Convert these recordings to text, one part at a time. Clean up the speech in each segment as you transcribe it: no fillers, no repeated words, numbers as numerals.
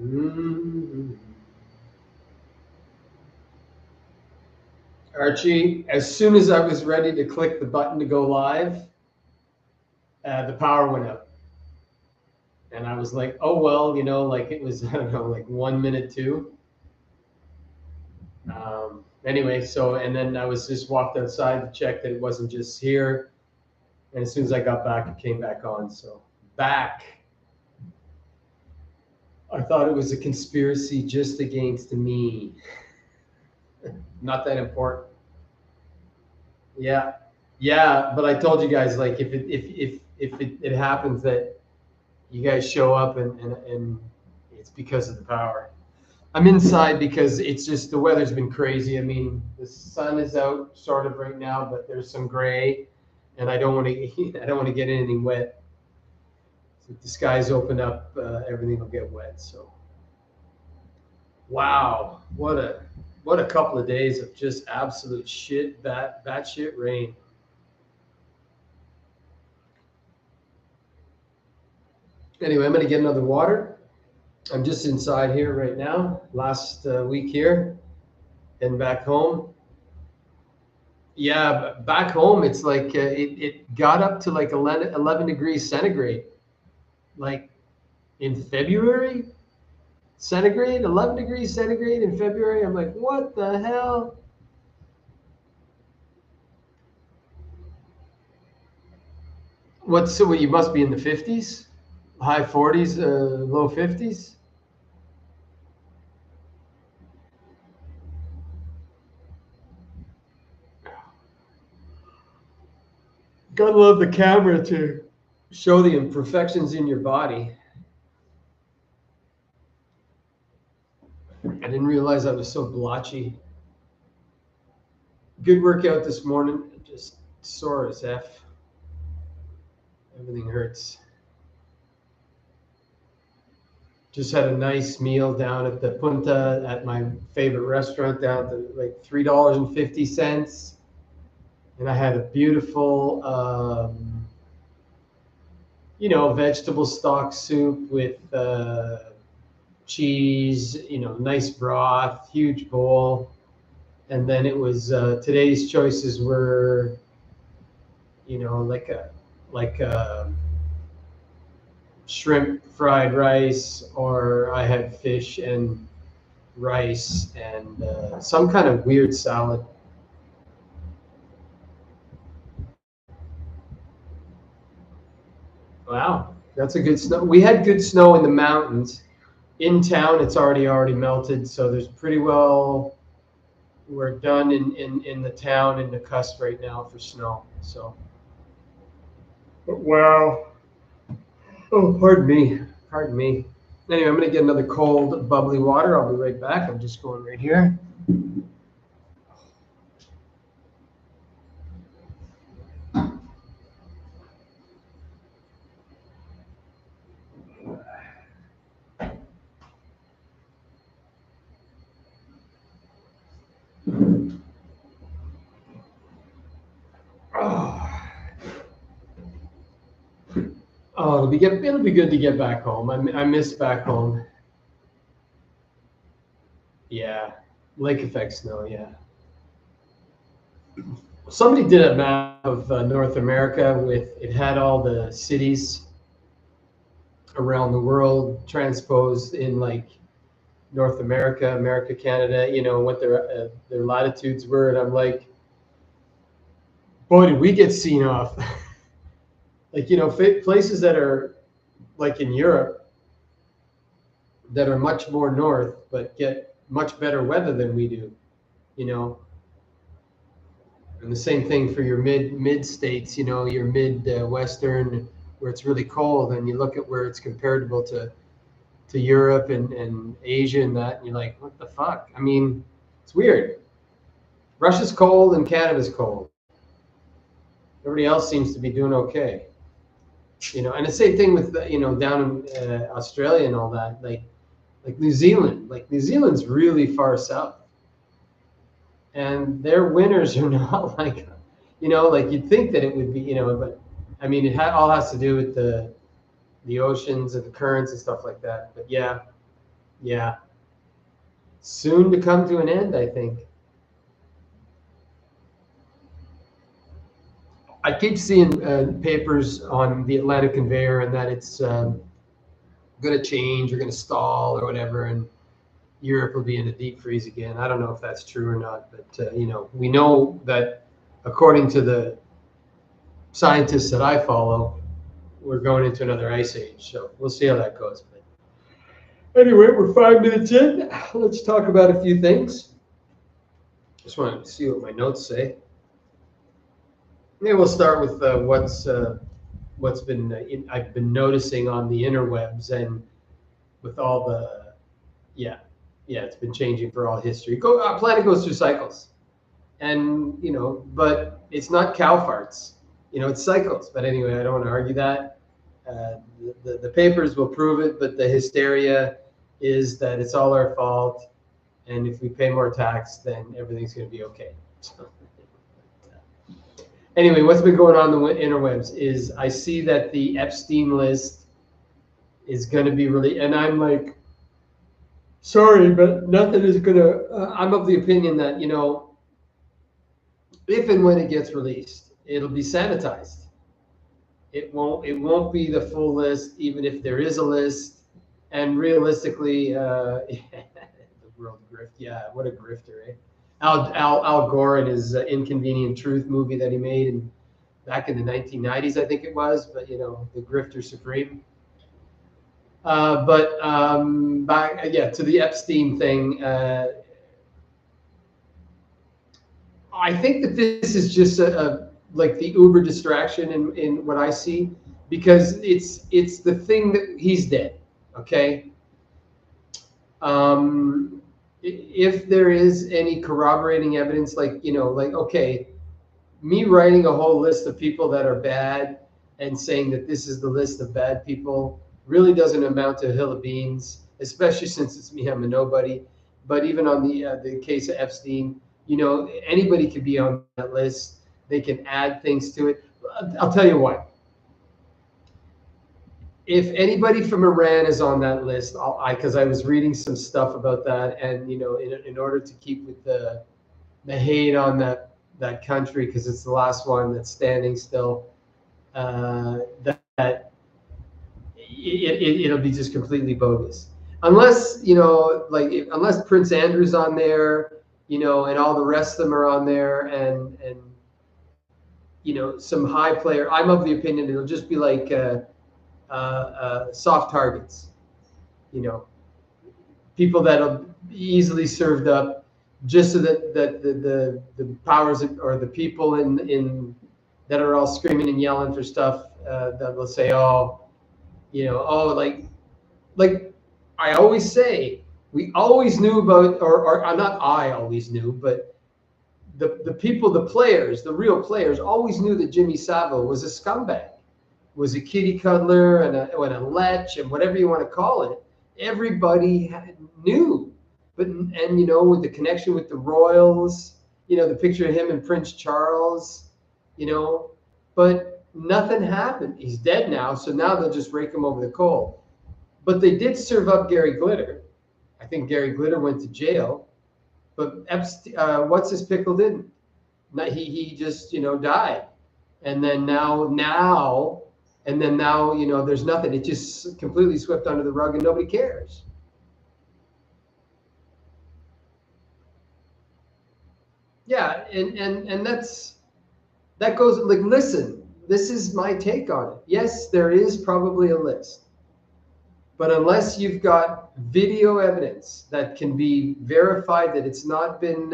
Mhm. Archie, as soon as I was ready to click the button to go live, the power went out. And I was like, oh, well, like it was, I don't know, like 1 minute too. Anyway, so, and then I was just walked outside to check that it wasn't just here. And as soon as I got back, it came back on. So back. I thought it was a conspiracy just against me. Not that important. Yeah. Yeah, but I told you guys, like, if it happens that you guys show up and it's because of the power. I'm inside because it's just the weather's been crazy. I mean, the sun is out sort of right now, but there's some gray, and I don't want to I don't want to get anything wet. So if the skies open up, everything will get wet. So wow, what a couple of days of just absolute shit, bat shit rain. Anyway, I'm gonna get another water. I'm just inside here right now. Last week here and back home. Yeah, back home it's like it got up to like 11 degrees centigrade, like in February centigrade, 11 degrees centigrade in February. I'm like, what the hell? What's so? What, you must be in the 50s, high 40s, low 50s. Gotta love the camera to show the imperfections in your body. I didn't realize I was so blotchy. Good workout this morning. Just sore as f. Everything hurts. Just had a nice meal down at the Punta at my favorite restaurant down at like $3.50, and I had a beautiful, vegetable stock soup with cheese. Nice broth, huge bowl, and then it was today's choices were, like a shrimp fried rice, or I had fish and rice and some kind of weird salad. Wow, that's a good snow. We had good snow in the mountains. In town, it's already melted, so there's pretty well we're done in the town in the cusp right now for snow. So, but wow. Oh, pardon me. Pardon me. Anyway, I'm gonna get another cold, bubbly water. I'll be right back. I'm just going right here. Oh, oh, it'll be good to get back home. I miss back home. Yeah, lake effect snow. Yeah, somebody did a map of North America with it had all the cities around the world transposed in like North America, America, Canada. What their latitudes were, and I'm like, boy, did we get seen off. Like places that are like in Europe that are much more north but get much better weather than we do. You know, and the same thing for your mid states. Your mid western where it's really cold, and you look at where it's comparable to Europe and Asia and that, and you're like, what the fuck? I mean, it's weird. Russia's cold and Canada's cold. Everybody else seems to be doing okay. And the same thing with down in Australia and all that. Like New Zealand. Like New Zealand's really far south, and their winters are not like, like you'd think that it would be, but I mean, it all has to do with the oceans and the currents and stuff like that. But yeah, Yeah, soon to come to an end, I think. I keep seeing papers on the Atlantic conveyor and that it's going to change or going to stall or whatever, and Europe will be in a deep freeze again. I don't know if that's true or not, but we know that according to the scientists that I follow, we're going into another ice age. So we'll see how that goes. But anyway, we're 5 minutes in. Let's talk about a few things. Just want to see what my notes say. Maybe we'll start with what's been I've been noticing on the interwebs and with all the it's been changing for all history. Our planet goes through cycles, and but it's not cow farts. It's cycles. But anyway, I don't want to argue that. The papers will prove it, but the hysteria is that it's all our fault, and if we pay more tax, then everything's going to be okay. So, anyway, what's been going on in the interwebs is I see that the Epstein list is going to be released, and I'm like, sorry, but nothing is going to. I'm of the opinion that if and when it gets released, it'll be sanitized. It won't be the full list, even if there is a list. And realistically, the world grift. Yeah, what a grifter, eh? Al Gore and his Inconvenient Truth movie that he made back in the 1990s, I think it was. But the grifter supreme. But back to the Epstein thing. I think that this is just like the Uber distraction in what I see, because it's the thing that he's dead. Okay. If there is any corroborating evidence, okay, me writing a whole list of people that are bad and saying that this is the list of bad people really doesn't amount to a hill of beans, especially since it's me, I'm a nobody. But even on the case of Epstein, anybody could be on that list. They can add things to it. I'll tell you what. If anybody from Iran is on that list, because I was reading some stuff about that, and in order to keep with the hate on that country, because it's the last one that's standing still, that it'll be just completely bogus, unless unless Prince Andrew's on there, and all the rest of them are on there, and some high player. I'm of the opinion it'll just be like soft targets, people that'll be easily served up, just so that the powers or the people in that are all screaming and yelling for stuff, that will say, like I always say, we always knew about, or not I always knew, but the people, the players, the real players, always knew that Jimmy Savile was a scumbag, was a kitty cuddler and a lech and whatever you want to call it. Everybody knew, but with the connection with the royals, the picture of him and Prince Charles, but nothing happened. He's dead now, so now they'll just rake him over the coal. But they did serve up Gary Glitter. I think Gary Glitter went to jail, but Epstein, what's his pickle didn't. He just died, and then now there's nothing. It just completely swept under the rug, and nobody cares. Yeah, and that goes like, listen, this is my take on it. Yes, there is probably a list, but unless you've got video evidence that can be verified that it's not been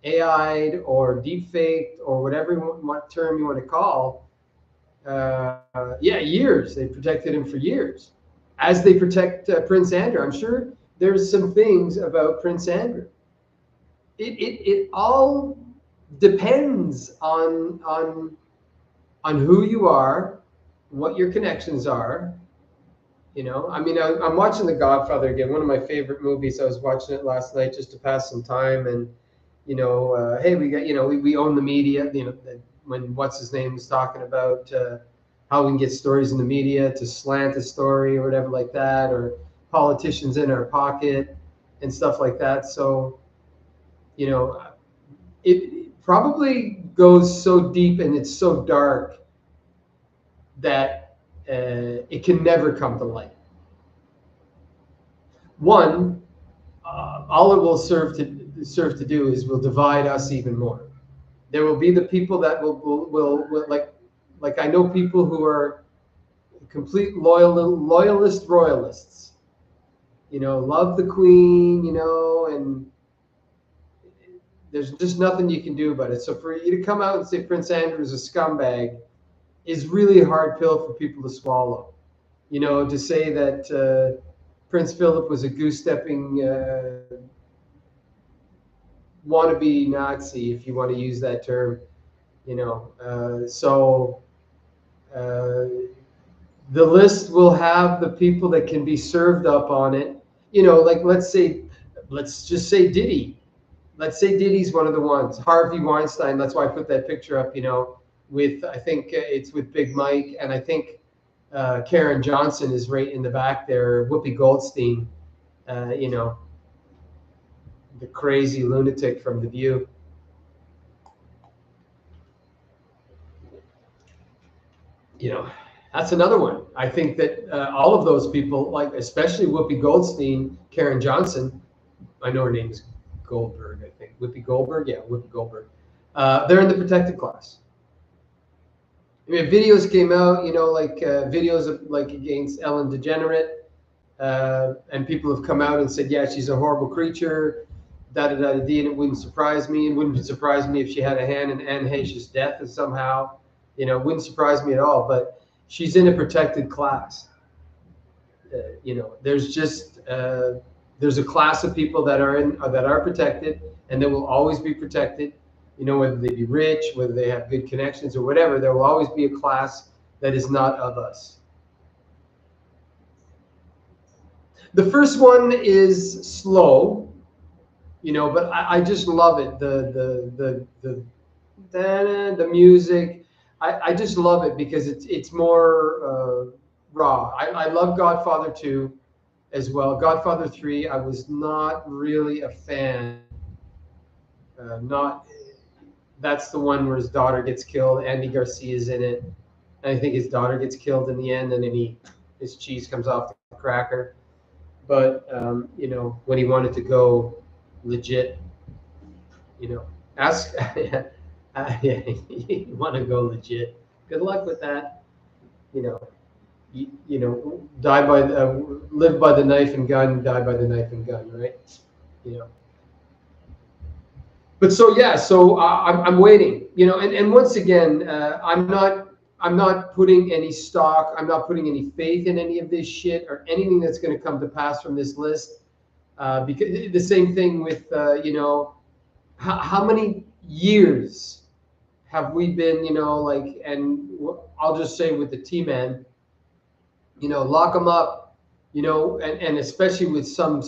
AI'd or deepfaked or whatever what term you want to call, years. They protected him for years, as they protect Prince Andrew. I'm sure there's some things about Prince Andrew. It all depends on who you are, what your connections are. I'm watching The Godfather again, one of my favorite movies. I was watching it last night just to pass some time, and hey, we got we own the media. When what's his name was talking about how we can get stories in the media to slant a story or whatever like that, or politicians in our pocket and stuff like that. So, you know, it probably goes so deep and it's so dark that it can never come to light. One, all it will serve to do is will divide us even more. There will be the people that will like I know people who are complete loyalist royalists. You know, love the Queen. You know, and there's just nothing you can do about it. So for you to come out and say Prince Andrew is a scumbag is really a hard pill for people to swallow. You know, to say that Prince Philip was a goose-stepping wannabe Nazi, if you want to use that term, you know. The list will have the people that can be served up on it. You know, like let's just say Diddy. Let's say Diddy's one of the ones. Harvey Weinstein. That's why I put that picture up. You know, with I think it's with Big Mike, and I think Karen Johnson is right in the back there. Whoopi Goldstein. You know, the crazy lunatic from The View. You know, that's another one. I think that all of those people, like especially Whoopi Goldstein, Karen Johnson, I know her name is Goldberg, I think. Whoopi Goldberg? Yeah, Whoopi Goldberg. They're in the protected class. I mean, videos came out, you know, like videos of like against Ellen DeGeneres, and people have come out and said, yeah, she's a horrible creature, and it wouldn't surprise me. It wouldn't surprise me if she had a hand in Anne Heche's death somehow. You know, it wouldn't surprise me at all. But she's in a protected class. You know, there's just there's a class of people that are protected, and they will always be protected. You know, whether they be rich, whether they have good connections or whatever, there will always be a class that is not of us. The first one is slow, you know, but I just love it. The music, I just love it because it's more raw. I love Godfather 2 as well. Godfather 3, I was not really a fan. That's the one where his daughter gets killed. Andy Garcia's in it. And I think his daughter gets killed in the end, and then his cheese comes off the cracker. But you know, when he wanted to go legit, you know, ask. Yeah, you want to go legit. Good luck with that. You know, you know, live by the knife and gun, die by the knife and gun, right? You know. But so yeah, so I'm waiting. You know, and once again, I'm not putting any stock. I'm not putting any faith in any of this shit or anything that's going to come to pass from this list. Because the same thing with you know, how many years have we been, you know, like, and I'll just say with the T-Man, you know, lock them up, you know, and especially with some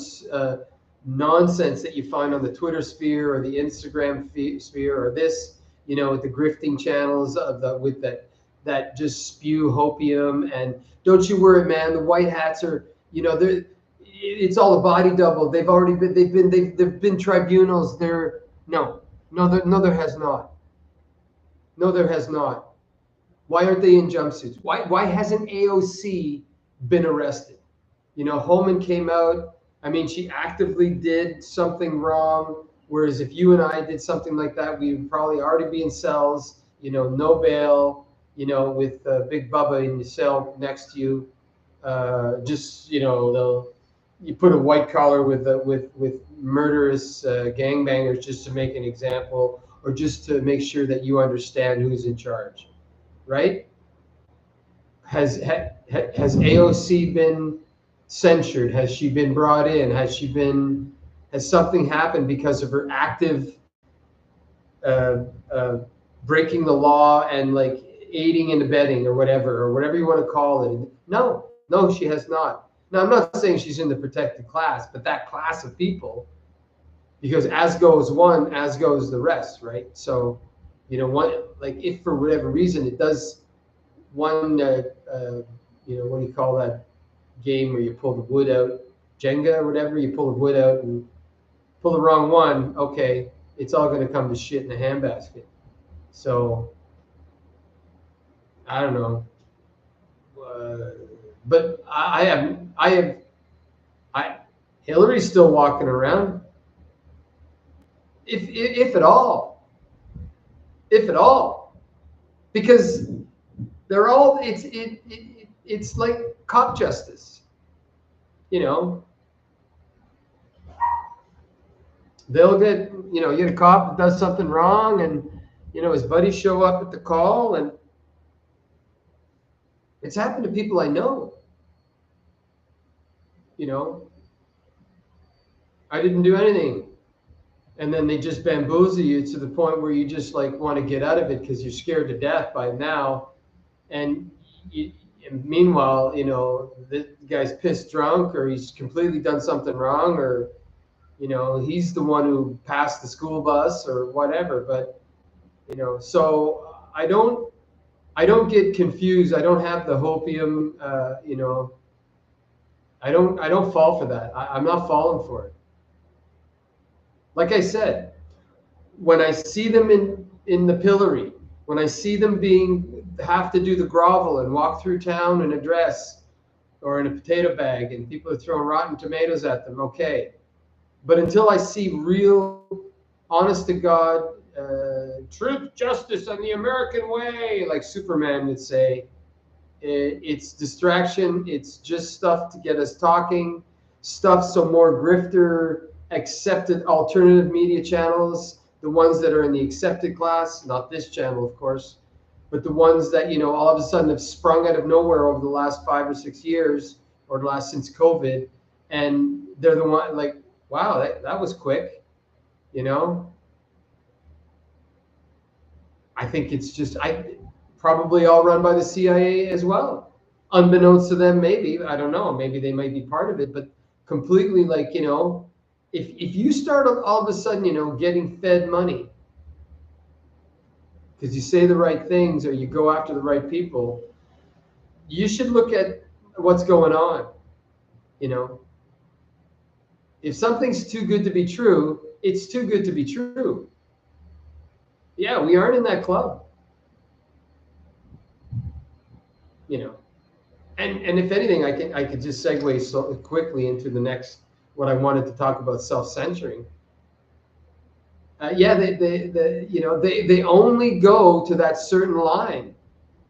nonsense that you find on the Twitter sphere or the Instagram sphere or this, you know, with the grifting channels with that just spew hopium. And don't you worry, man, the white hats are, you know, it's all a body double. They've been tribunals. No, there has not. No, there has not. Why aren't they in jumpsuits? Why hasn't AOC been arrested? You know, Holman came out. I mean, she actively did something wrong. Whereas if you and I did something like that, we would probably already be in cells. You know, no bail. You know, with Big Bubba in the cell next to you. Just, you know, you put a white collar with murderous gangbangers just to make an example, or just to make sure that you understand who's in charge, right? Has AOC been censured? Has she been brought in? Has something happened because of her active breaking the law and like aiding and abetting or whatever you want to call it? No, she has not. Now, I'm not saying she's in the protected class, but that class of people, because as goes one, as goes the rest, right? So, you know, like if for whatever reason it does one, you know, what do you call that game where you pull the wood out? Jenga or whatever. You pull the wood out and pull the wrong one. Okay, it's all going to come to shit in a handbasket. So I don't know, but I Hillary's still walking around, if at all, because they're all it's like cop justice, you know. They'll get, you know, you get a cop that does something wrong, and you know his buddies show up at the call, and it's happened to people I know. You know, I didn't do anything, and then they just bamboozle you to the point where you just like want to get out of it because you're scared to death by now. And you, meanwhile, you know, the guy's pissed drunk, or he's completely done something wrong, or you know, he's the one who passed the school bus or whatever. But you know, so I don't get confused. I don't have the hopium. You know, I don't fall for that. I'm not falling for it. Like I said, when I see them in the pillory, when I see them have to do the grovel and walk through town in a dress or in a potato bag, and people are throwing rotten tomatoes at them, okay. But until I see real, honest to God, truth, justice, and the American way, like Superman would say, it's distraction. It's just stuff to get us talking, stuff so more grifter accepted alternative media channels, the ones that are in the accepted class, not this channel, of course, but the ones that, you know, all of a sudden have sprung out of nowhere over the last 5 or 6 years, or the last since COVID, and they're the one like, wow, that was quick, you know. I think it's just probably all run by the CIA as well, unbeknownst to them. Maybe, I don't know. Maybe they might be part of it, but completely, like, you know, if you start all of a sudden, you know, getting fed money because you say the right things or you go after the right people, you should look at what's going on. You know, if something's too good to be true, it's too good to be true. Yeah, we aren't in that club. You know, and if anything, I could just segue so quickly into the next, what I wanted to talk about, self-censoring. Yeah, you know, they only go to that certain line.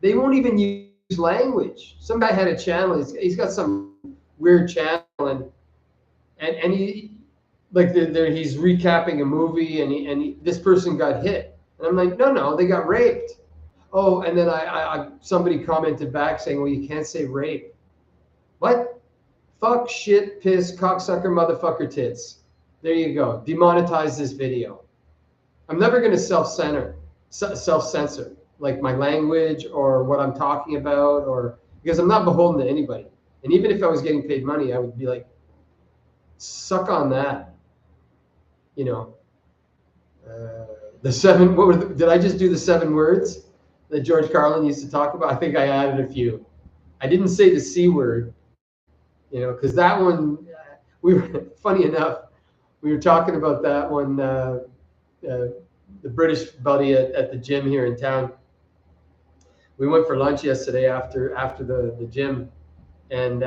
They won't even use language. Some guy had a channel. He's got some weird channel, and he, like, he's recapping a movie, and this person got hit, and I'm like, no, they got raped. Oh, and then somebody commented back saying, well, you can't say rape. What? Fuck, shit, piss, cocksucker, motherfucker, tits. There you go. Demonetize this video. I'm never going to self-censor, like my language or what I'm talking about, or because I'm not beholden to anybody. And even if I was getting paid money, I would be like, suck on that. You know, the seven. Did I just do the 7 words that George Carlin used to talk about? I think I added a few. I didn't say the C word. You know, because that one, we were, funny enough, we were talking about that one, the British buddy at the gym here in town. We went for lunch yesterday after the gym, and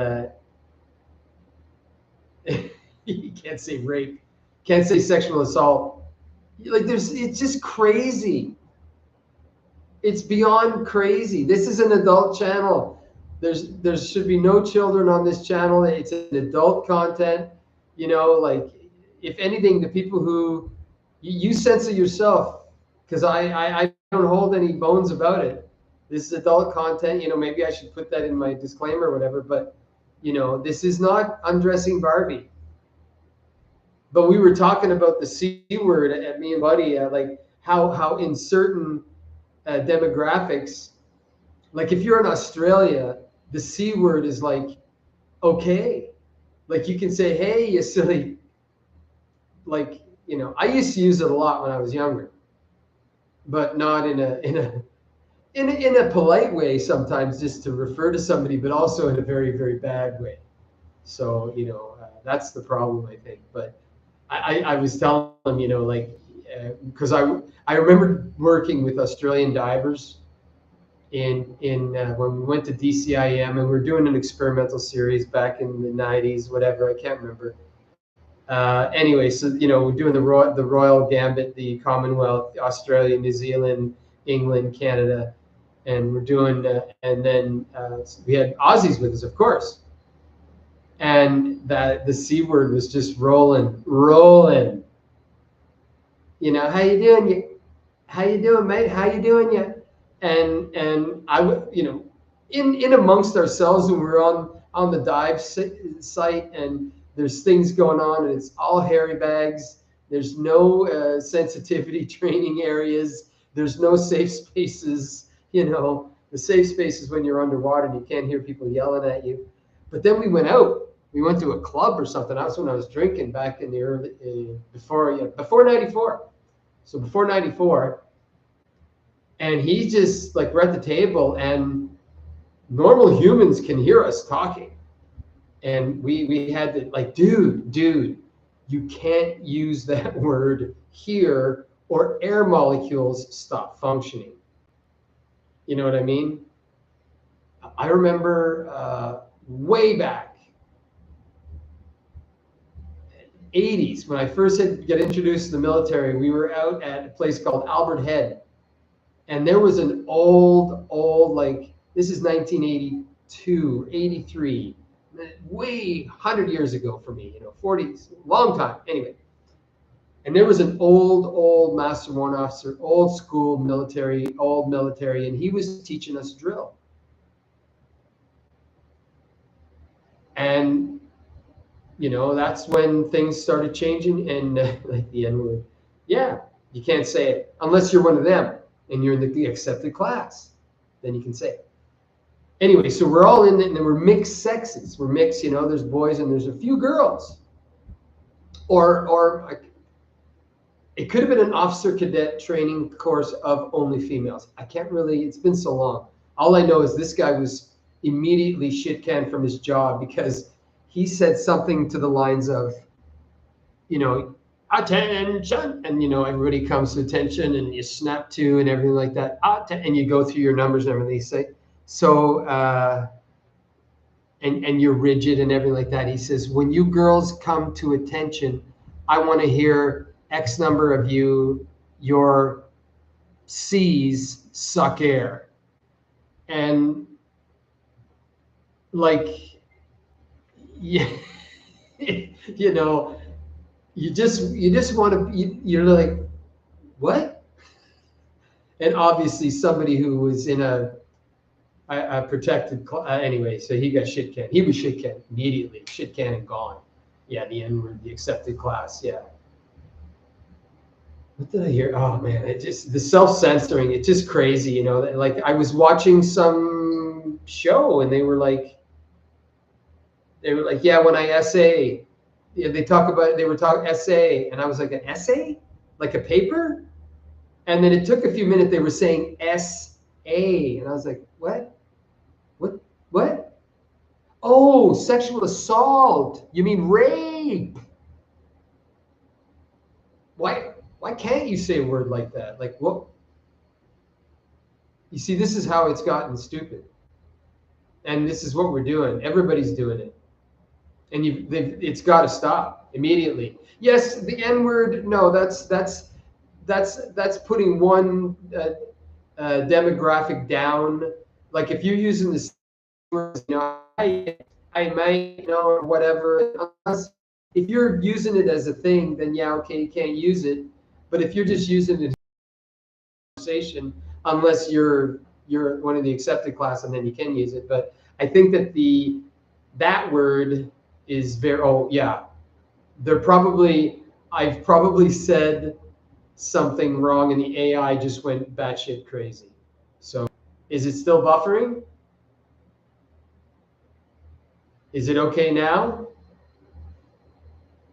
you can't say rape, can't say sexual assault. Like, it's just crazy. It's beyond crazy. This is an adult channel. There should be no children on this channel. It's an adult content. You know, like, if anything, the people who you censor yourself, because I don't hold any bones about it. This is adult content. You know, maybe I should put that in my disclaimer or whatever. But you know, this is not undressing Barbie. But we were talking about the C word at me and Buddy, like how in certain demographics, like if you're in Australia, the C word is like, okay. Like, you can say, hey, you silly. Like, you know, I used to use it a lot when I was younger, but not in a polite way sometimes, just to refer to somebody, but also in a very, very bad way. So, you know, That's the problem, I think. But I was telling them, like, because I remember working with Australian divers in when we went to DCIM, and we're doing an experimental series back in the 90s, whatever, I can't remember. Anyway, so we're doing the Royal Gambit, the Commonwealth, Australia, New Zealand, England, Canada, and we're doing, and then we had Aussies with us, of course, and that the C word was just rolling. How you doing? How you doing, mate? How you doing, you? And I would, in amongst ourselves when we're on the dive site, and there's things going on, and it's all hairy bags. There's no sensitivity training areas. There's no safe spaces. The safe spaces when you're underwater and you can't hear people yelling at you. But then we went out. We went to a club or something. That's when I was drinking back in the early before '94. So before '94. And he just, like, we're at the table, and normal humans can hear us talking. And we had to, like, dude, you can't use that word here or air molecules stop functioning. You know what I mean? I remember way back, 80s, when I first had got introduced to the military, we were out at a place called Albert Head. And there was an old, like, this is 1982, 83, way 100 years ago for me, 40s, long time. Anyway, and there was an old Master Warrant Officer, old school military, and he was teaching us drill. And, that's when things started changing, and like the N word. Yeah, you can't say it unless you're one of them and you're in the accepted class, then you can say it. Anyway, so we're all in it, and we're mixed sexes. We're mixed, there's boys and there's a few girls. Or it could have been an officer cadet training course of only females. I can't really, it's been so long. All I know is this guy was immediately shit-canned from his job because he said something to the lines of, attention, and everybody comes to attention, and you snap to and everything like that, and you go through your numbers and everything. Say so, and you're rigid and everything like that. He says, when you girls come to attention, I want to hear X number of you, your C's suck air. And, like, yeah, you just want to, you're like, what? And obviously somebody who was in a protected anyway, so he got shit canned. He was shit canned immediately, shit canned and gone. Yeah, the N-word, the accepted class. Yeah. What did I hear? Oh man, the self-censoring, it's just crazy, like I was watching some show and they were like, yeah, when I essay, they were talking essay, and I was like, an essay? Like a paper? And then it took a few minutes, they were saying S-A, and I was like, what? What? Oh, sexual assault. You mean rape? Why can't you say a word like that? Like, what? You see, this is how it's gotten stupid. And this is what we're doing. Everybody's doing it. And it's got to stop immediately. Yes, the N-word. No, that's putting one demographic down. Like if you're using this word, I might, or whatever. If you're using it as a thing, then yeah, okay, you can't use it. But if you're just using it in conversation, unless you're one of the accepted class, and then you can use it. But I think that that word is very, I've probably said something wrong and the AI just went batshit crazy. So is it still buffering? Is it okay now?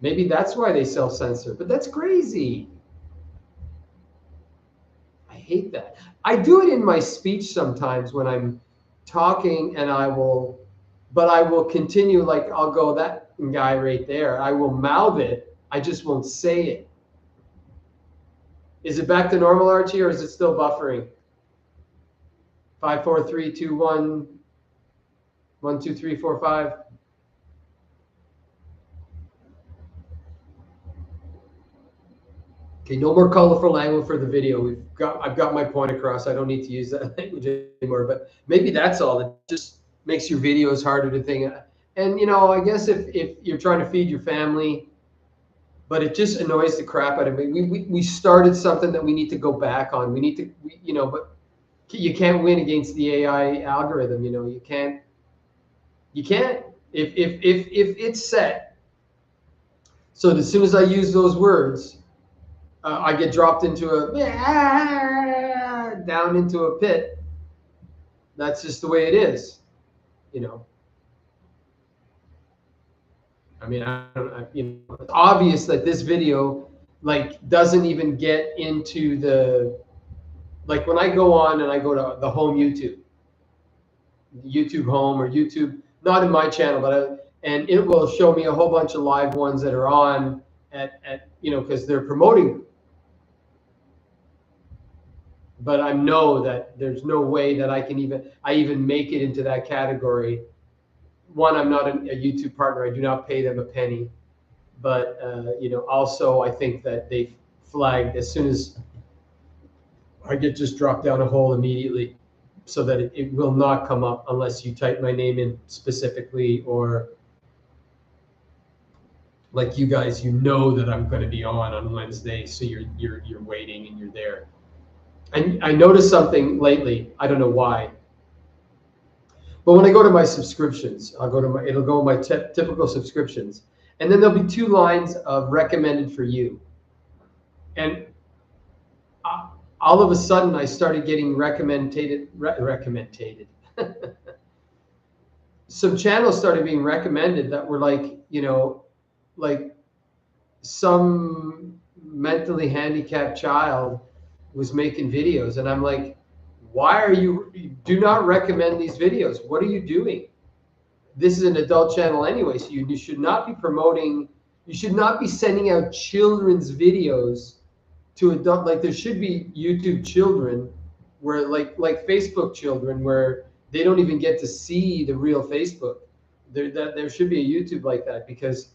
Maybe that's why they self-censor, but that's crazy. I hate that. I do it in my speech sometimes when I'm talking, and I will continue, like I'll go, guy right there. I will mouth it. I just won't say it. Is it back to normal, Archie, or is it still buffering? 5, 4, 3, 2, 1, 1, 2, 3, 4, 5. Okay, no more colorful language for the video. I've got my point across. I don't need to use that language anymore. But maybe that's all. It just makes your videos harder to think. And I guess if you're trying to feed your family, but it just annoys the crap out of me. We started something that we need to go back on. We need to, but you can't win against the AI algorithm. You can't. You can't. If it's set, so as soon as I use those words, I get dropped into down into a pit. That's just the way it is. I mean, it's obvious that this video doesn't even get into the, when I go on and I go to the home YouTube home or YouTube, not in my channel, but and it will show me a whole bunch of live ones that are on at because they're promoting. But I know that there's no way that I even make it into that category. One, I'm not a YouTube partner. I do not pay them a penny. But also I think that they flagged as soon as I get just dropped down a hole immediately, so that it will not come up unless you type my name in specifically, or like you guys, that I'm going to be on Wednesday, so you're waiting and you're there. And I noticed something lately. I don't know why. But when I go to my subscriptions, it'll go my typical subscriptions, and then there'll be 2 lines of recommended for you. And all of a sudden, I started getting recommended. Some channels started being recommended that were like some mentally handicapped child was making videos, and I'm like, why are you do not recommend these videos? What are you doing? This is an adult channel anyway, so you should not be promoting, you should not be sending out children's videos to adult. Like, there should be YouTube children where like Facebook children, where they don't even get to see the real Facebook. There should be a YouTube like that, because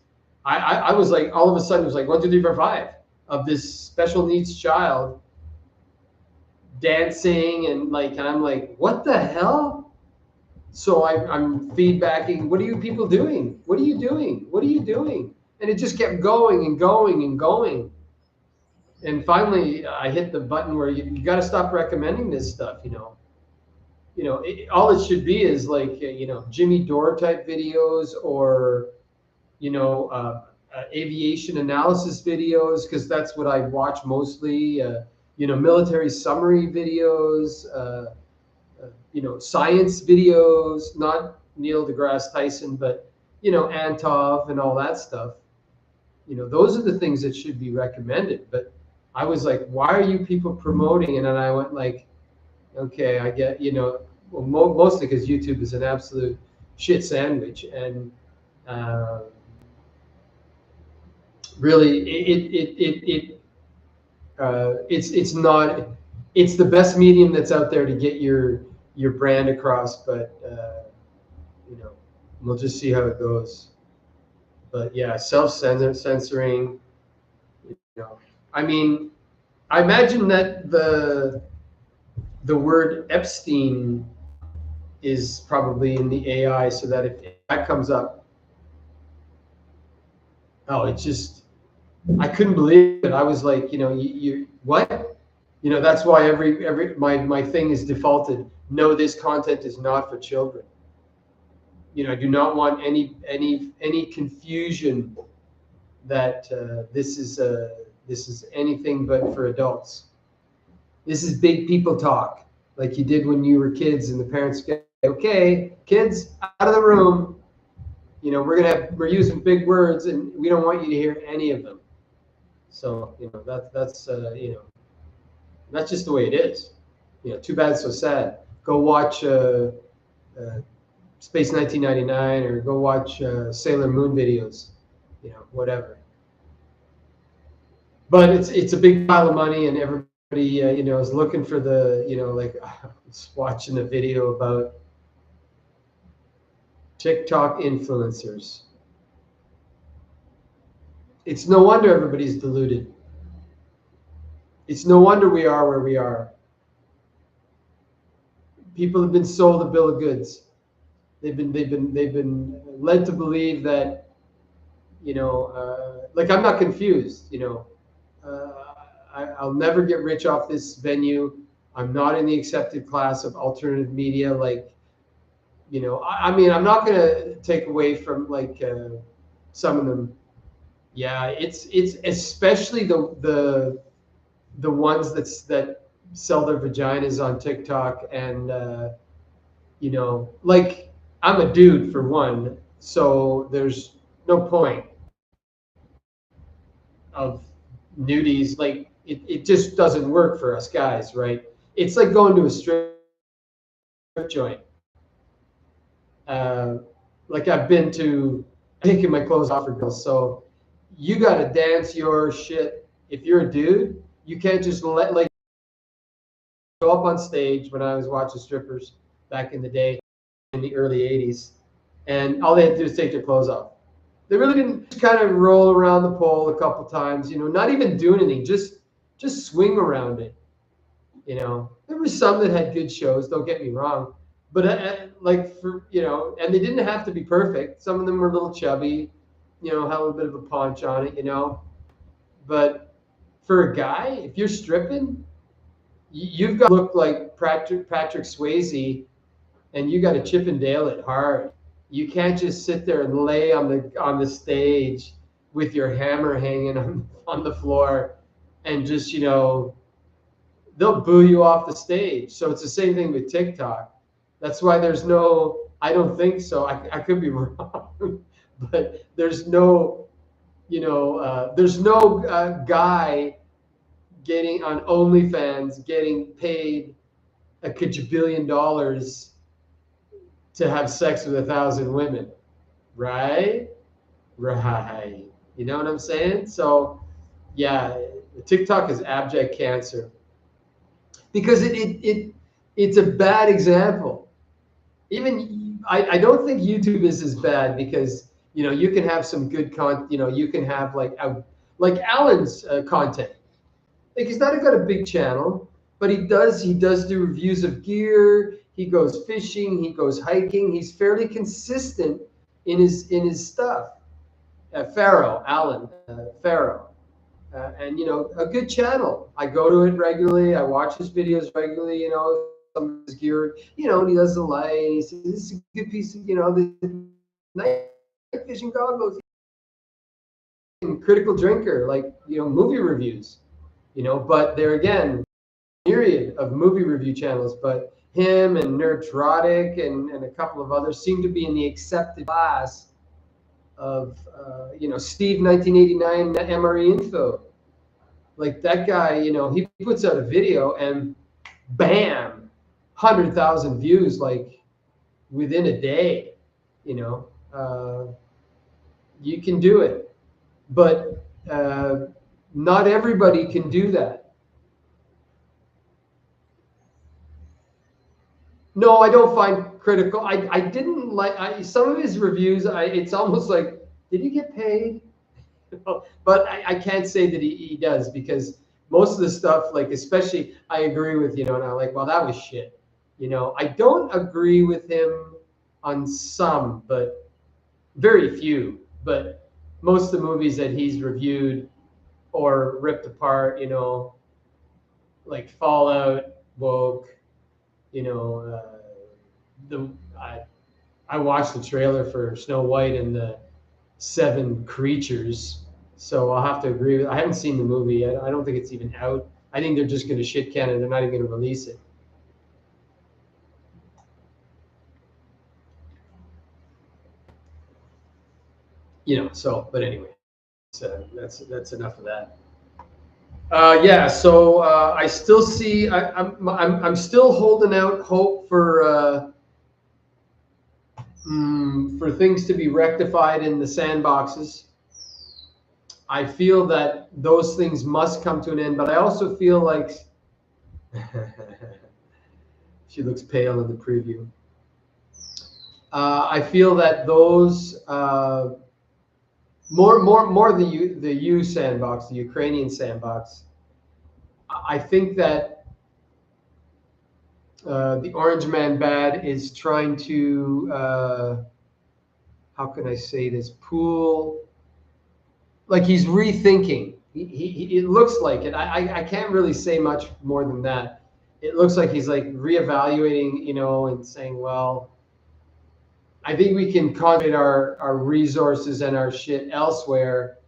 I was like, all of a sudden it was like 1, 2, 3, 4, 5 of this special needs child dancing, and I'm like, what the hell? So I'm feedbacking, what are you people doing? What are you doing? What are you doing? And it just kept going and going and going. And finally I hit the button where you got to stop recommending this stuff. All it should be is Jimmy Dore type videos, or aviation analysis videos, because that's what I watch mostly. Military summary videos, science videos, not Neil deGrasse Tyson, but Antov and all that stuff. Those are the things that should be recommended. But I was like, why are you people promoting? And then I went like, okay, I get, well, mostly because YouTube is an absolute shit sandwich, and really it's not, it's the best medium that's out there to get your brand across, but we'll just see how it goes. But yeah, censoring, I mean, I imagine that the word Epstein is probably in the AI, so that if that comes up, it's just, I couldn't believe it. I was like, you what? That's why my thing is defaulted. No, this content is not for children. I do not want any confusion that this is anything but for adults. This is big people talk, like you did when you were kids, and the parents go, okay, kids, out of the room. We're using big words, and we don't want you to hear any of them. So that's that's just the way it is. Too bad, so sad. Go watch Space 1999, or go watch Sailor Moon videos, whatever. But it's a big pile of money, and everybody is looking for the like I was watching a video about TikTok influencers. It's no wonder everybody's deluded. It's no wonder we are where we are. People have been sold a bill of goods. They've been led to believe that like I'm not confused. I'll never get rich off this venue. I'm not in the accepted class of alternative media. Like, I mean, I'm not going to take away from like some of them. Yeah, it's especially the ones that sell their vaginas on TikTok, and like I'm a dude for one, so there's no point of nudies. Like it just doesn't work for us guys, right? It's like going to a strip joint. Uh, like I've been to taking my clothes off for girls, so you got to dance your shit. If you're a dude, you can't just let like go up on stage. When I was watching strippers back in the day, in the early 80s, and all they had to do is take their clothes off. They really didn't just kind of roll around the pole a couple times, not even do anything, just swing around it. There were some that had good shows, don't get me wrong, but like for and they didn't have to be perfect. Some of them were a little chubby, had a little bit of a paunch on it. But for a guy, if you're stripping, you've got to look like Patrick Swayze, and you got to chip and dale it hard. You can't just sit there and lay on the stage with your hammer hanging on the floor, and just they'll boo you off the stage. So it's the same thing with TikTok. That's why there's no. I don't think so. I could be wrong, but there's no. There's no guy getting on OnlyFans getting paid a kajabillion dollars to have sex with 1,000 women, right? Right. You know what I'm saying? So, yeah, TikTok is abject cancer because it's a bad example. Even I don't think YouTube is as bad because you can have some good content. You can have like Alan's content. Like he's not got a big channel, but he does do reviews of gear. He goes fishing. He goes hiking. He's fairly consistent in his stuff. Alan Farrow, and a good channel. I go to it regularly. I watch his videos regularly. Some of his gear. And he does the light. He says this is a good piece of the night fishing goggles. Critical drinker, like movie reviews. But there again, myriad of movie review channels, but him and Nerdtrotic and a couple of others seem to be in the accepted class of Steve 1989 MRE Info. Like that guy, he puts out a video and bam, 100,000 views like within a day. You can do it, but not everybody can do that. No, I don't find critical. I didn't like some of his reviews. It's almost like, did he get paid? But I can't say that he does, because most of the stuff, like especially, I agree with and I'm like, well, that was shit. I don't agree with him on some, but very few. But most of the movies that he's reviewed or ripped apart, like Fallout, Woke. The I watched the trailer for Snow White and the Seven Creatures, so I'll have to agree with. I haven't seen the movie yet. I don't think it's even out. I think they're just going to shit can it. They're not even going to release it. So, but anyway, that's enough of that. Yeah, so I still see. I'm still holding out hope for For things to be rectified in the sandboxes. I feel that those things must come to an end, but I also feel like she looks pale in the preview. I feel that those more the U sandbox, the Ukrainian sandbox. I think that the Orange Man Bad is trying to how can I say this, pool, like he's rethinking. It looks like it. I can't really say much more than that. It looks like he's like reevaluating, and saying, well, I think we can concentrate our resources and our shit elsewhere,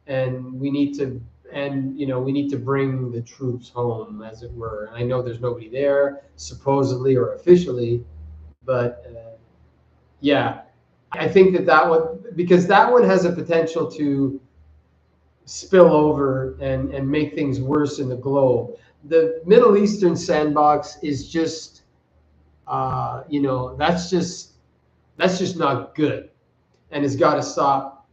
and we need to we need to bring the troops home, as it were. And I know there's nobody there, supposedly or officially, but yeah, I think that one, because that one has a potential to spill over and make things worse in the globe. The Middle Eastern sandbox is just, that's just not good, and it's got to stop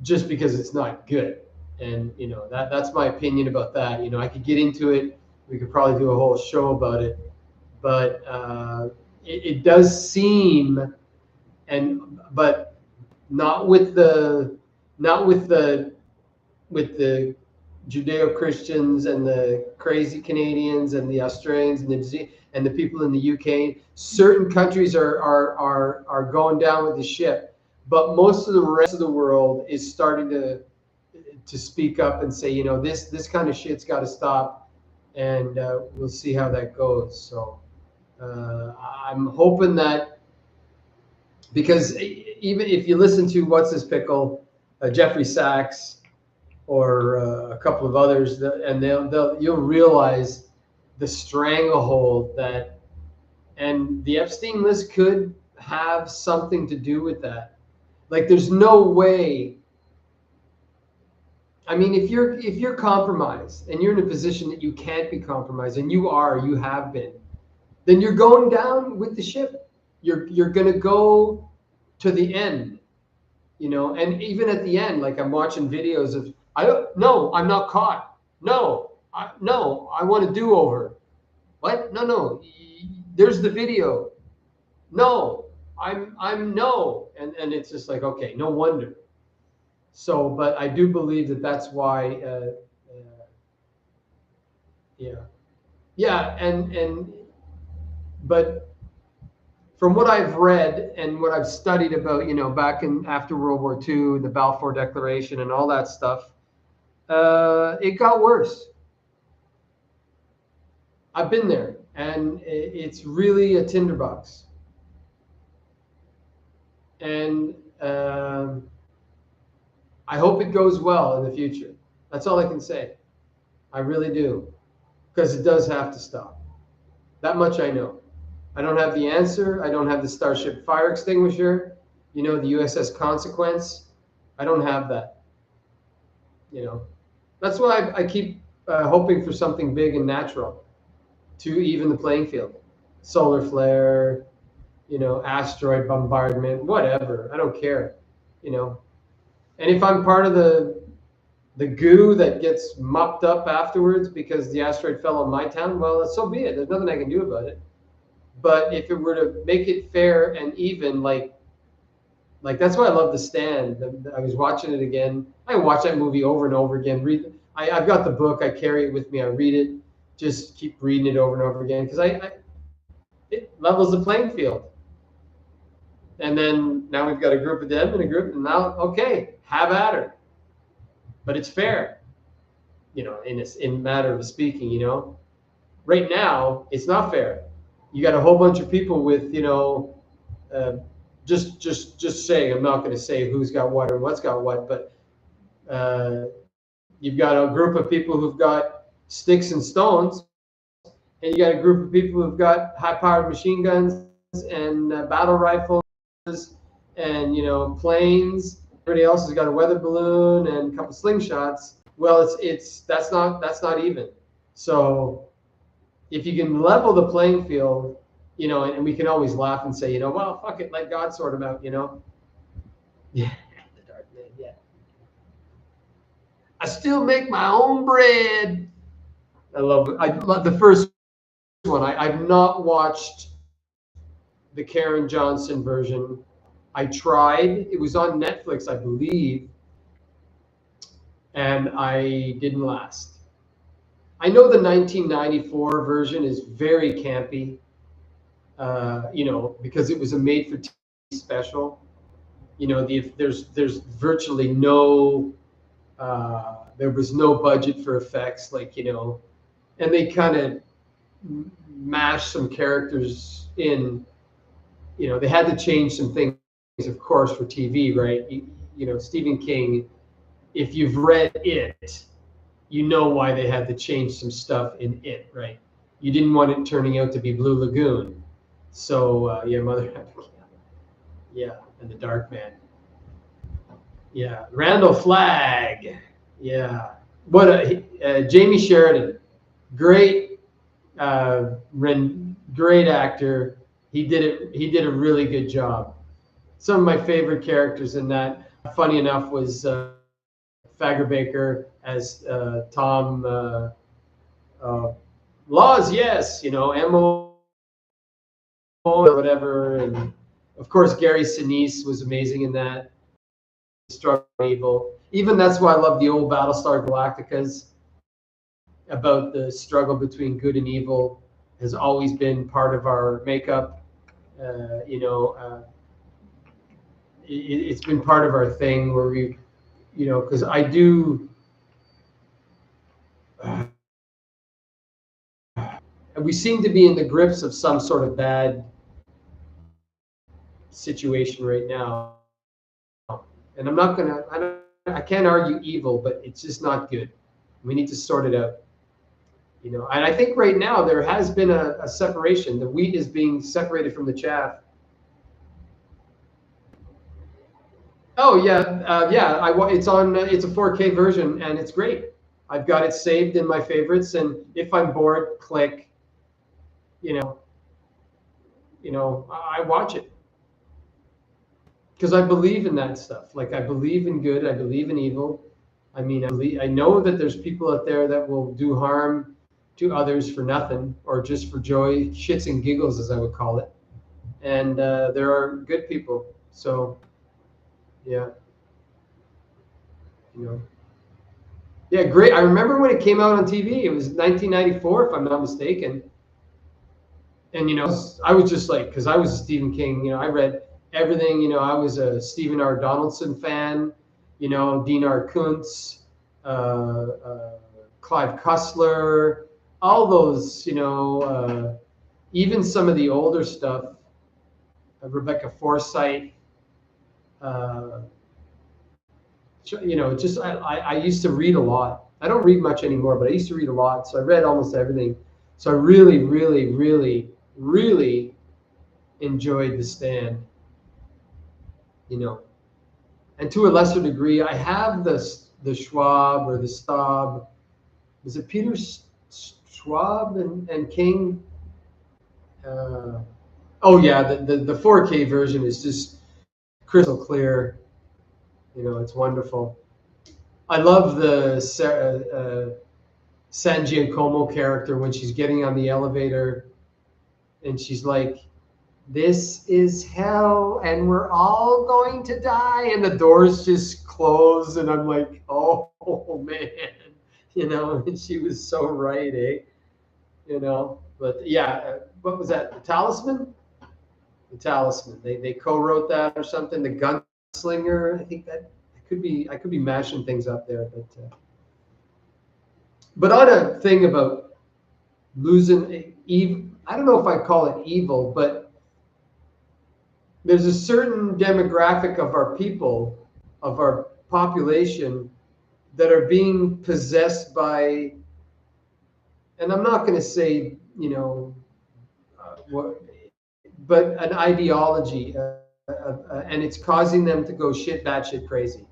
just because it's not good. And that's my opinion about that. I could get into it. We could probably do a whole show about it, but it does seem, but not with the not with the Judeo-Christians and the crazy Canadians and the Australians and the people in the UK. Certain countries are going down with the ship, but most of the rest of the world is starting to speak up and say, this kind of shit's got to stop, and we'll see how that goes. So I'm hoping that, because even if you listen to what's his pickle, Jeffrey Sachs, or a couple of others, and you'll realize the stranglehold that, and the Epstein list could have something to do with that. Like, there's no way. I mean, if you're compromised and you're in a position that you can't be compromised, and you have been, then you're going down with the ship. You're gonna go to the end, and even at the end, like, I'm watching videos of, no, I'm not caught. No, I want a do-over. What? No. There's the video. No, I'm no, and it's just like, okay, no wonder. So, but I do believe that that's why. Yeah, but from what I've read and what I've studied about, back in after World War II, the Balfour Declaration and all that stuff, it got worse. I've been there, and it's really a tinderbox. And I hope it goes well in the future. That's all I can say. I really do, because it does have to stop. That much I know. I don't have the answer. I don't have the Starship fire extinguisher, the USS Consequence. I don't have that. That's why I keep hoping for something big and natural to even the playing field. Solar flare, asteroid bombardment, whatever. I don't care, And if I'm part of the goo that gets mopped up afterwards because the asteroid fell on my town, well, so be it. There's nothing I can do about it. But if it were to make it fair and even, like that's why I love The Stand. I was watching it again. I watch that movie over and over again. I've got the book. I carry it with me. I read it. Just keep reading it over and over again, because it levels the playing field. And then now we've got a group of them and a group, and now, okay, have at her. But it's fair, in matter of speaking. Right now it's not fair. You got a whole bunch of people with, just saying, I'm not going to say who's got what or what's got what, but you've got a group of people who've got sticks and stones, and you got a group of people who've got high-powered machine guns and battle rifles and planes. Everybody else has got a weather balloon and a couple slingshots. Well, that's not even. So if you can level the playing field, you know, and we can always laugh and say, you know, well, fuck it, let God sort them out, you know. Yeah, the Dark Man. Yeah, I still make my own bread. I love the first one. I've not watched the Karen Johnson version. I tried. It was on Netflix, I believe, and I didn't last. I know the 1994 version is very campy, you know, because it was a made-for-TV special. You know, there's virtually no there was no budget for effects, like, you know, and they kind of mashed some characters in. You know, they had to change some things, of course, for TV, right? You know, Stephen King, if you've read it, you know why they had to change some stuff in it, right? You didn't want it turning out to be Blue Lagoon. So, yeah, Mother Abigail. Yeah, and the Dark Man. Yeah, Randall Flagg. Yeah. What a Jamie Sheridan. Great great actor. He did it. He did a really good job. Some of my favorite characters in that, funny enough, was Fagger Baker as Tom Laws. Yes, you know, Mo or whatever, and of course Gary Sinise was amazing in that. Struggle evil. Even that's why I love the old Battlestar Galacticas, about the struggle between good and evil has always been part of our makeup. You know, it's been part of our thing where we, you know, because I do. We seem to be in the grips of some sort of bad situation right now, and I'm not gonna. I can't argue evil, but it's just not good. We need to sort it out. You know, and I think right now there has been a separation. The wheat is being separated from the chaff. Oh yeah, yeah. It's on. It's a 4K version, and it's great. I've got it saved in my favorites, and if I'm bored, click. You know, I watch it because I believe in that stuff. Like, I believe in good. I believe in evil. I mean, I know that there's people out there that will do harm to others for nothing or just for joy, shits and giggles, as I would call it. And there are good people. So, yeah, you know. Yeah, great. I remember when it came out on TV. It was 1994, if I'm not mistaken. And you know, I was just like, because I was a Stephen King. You know, I read everything. You know, I was a Stephen R. Donaldson fan. You know, Dean R. Kuntz, Clive Cussler, all those. You know, even some of the older stuff. Rebecca Forsyth. Uh, you know, just I used to read a lot. I don't read much anymore, but I used to read a lot. So I read almost everything. So I really, really, really, really enjoyed The Stand. You know, and to a lesser degree, I have the Schwab or the Staub. Was it Peter Schwab and King? Uh, oh yeah, the 4K version is just crystal clear. You know, it's wonderful. I love the San Giacomo character when she's getting on the elevator and she's like, "This is hell and we're all going to die," and the doors just close and I'm like, oh man, you know. And she was so right, eh? You know, but yeah, what was that, the Talisman? The Talisman, they co-wrote that or something. The Gunslinger, I think that I could be mashing things up there, but on a thing about losing evil, I don't know if I call it evil, but there's a certain demographic of our people, of our population, that are being possessed by, and I'm not going to say, you know, what, but an ideology, and it's causing them to go batshit crazy.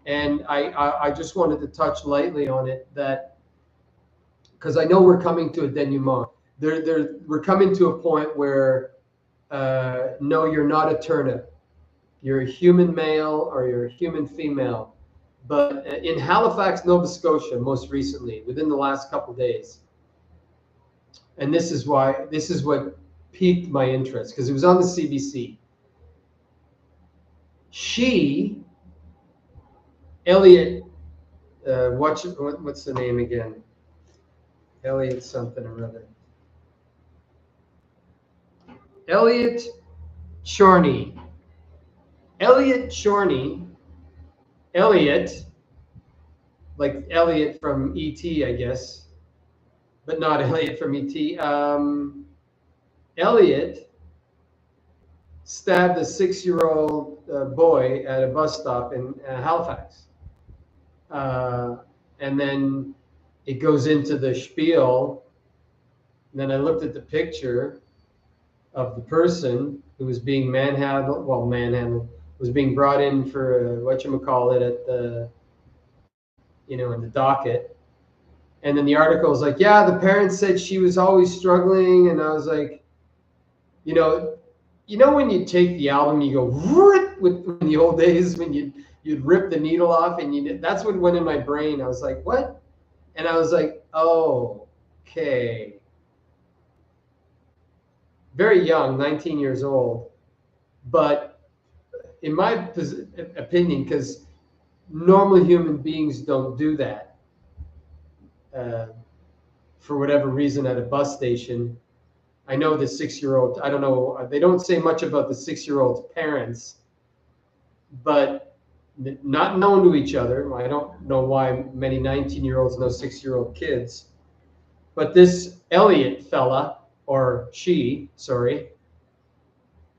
And I just wanted to touch lightly on it, that because I know we're coming to a denouement. we're coming to a point where no, you're not a turnip. You're a human male or you're a human female. But in Halifax, Nova Scotia, most recently, within the last couple of days, and this is what piqued my interest because it was on the CBC. Elliot, what's the name again? Elliot something or other. Elliot Chorney. Elliot, like Elliot from E.T., I guess, but not Elliot from E.T. Elliot stabbed a 6-year-old boy at a bus stop in Halifax. And then it goes into the spiel. And then I looked at the picture of the person who was being manhandled, was being brought in for whatchamacallit at the, in the docket. And then the article was like, yeah, the parents said she was always struggling. And I was like, when you take the album, you go with in the old days when you'd rip the needle off, and that's what went in my brain. I was like, what? And I was like, oh, okay. Very young, 19 years old, but in my opinion, because normally human beings don't do that for whatever reason at a bus station. I know the 6-year-old, I don't know, they don't say much about the 6-year-old's parents, but not known to each other. I don't know why many 19-year-olds know 6-year-old kids, but this Elliot fella, or she, sorry.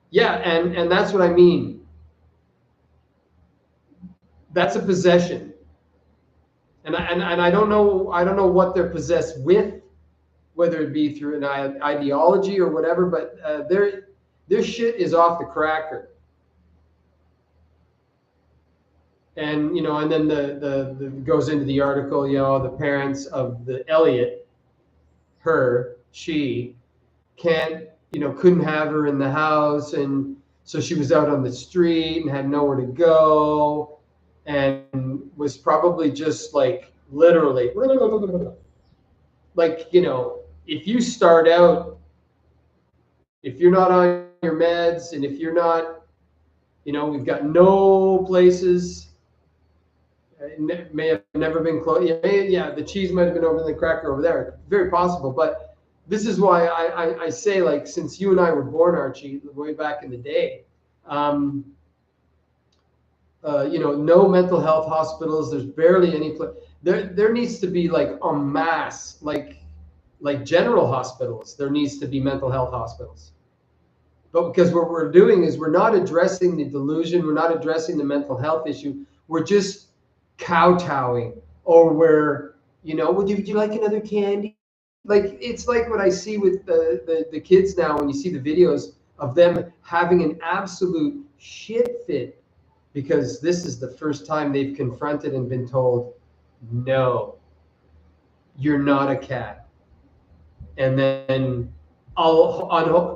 Yeah, and that's what I mean. That's a possession. And I don't know what they're possessed with, whether it be through an ideology or whatever, but their shit is off the cracker. And and then the goes into the article, the parents of the Elliot, she couldn't have her in the house, and so she was out on the street and had nowhere to go, and was probably just like literally like, if you start out, if you're not on your meds, and if you're not, we've got no places, it may have never been close. Yeah, the cheese might have been over the cracker over there. Very possible. But this is why I say, like, since you and I were born, Archie, way back in the day, no mental health hospitals. There's barely any place. There needs to be like en masse, like general hospitals. There needs to be mental health hospitals. But because what we're doing is we're not addressing the delusion, we're not addressing the mental health issue. We're just kowtowing, or would you like another candy? Like, it's like what I see with the kids now, when you see the videos of them having an absolute shit fit because this is the first time they've confronted and been told, no, you're not a cat. And then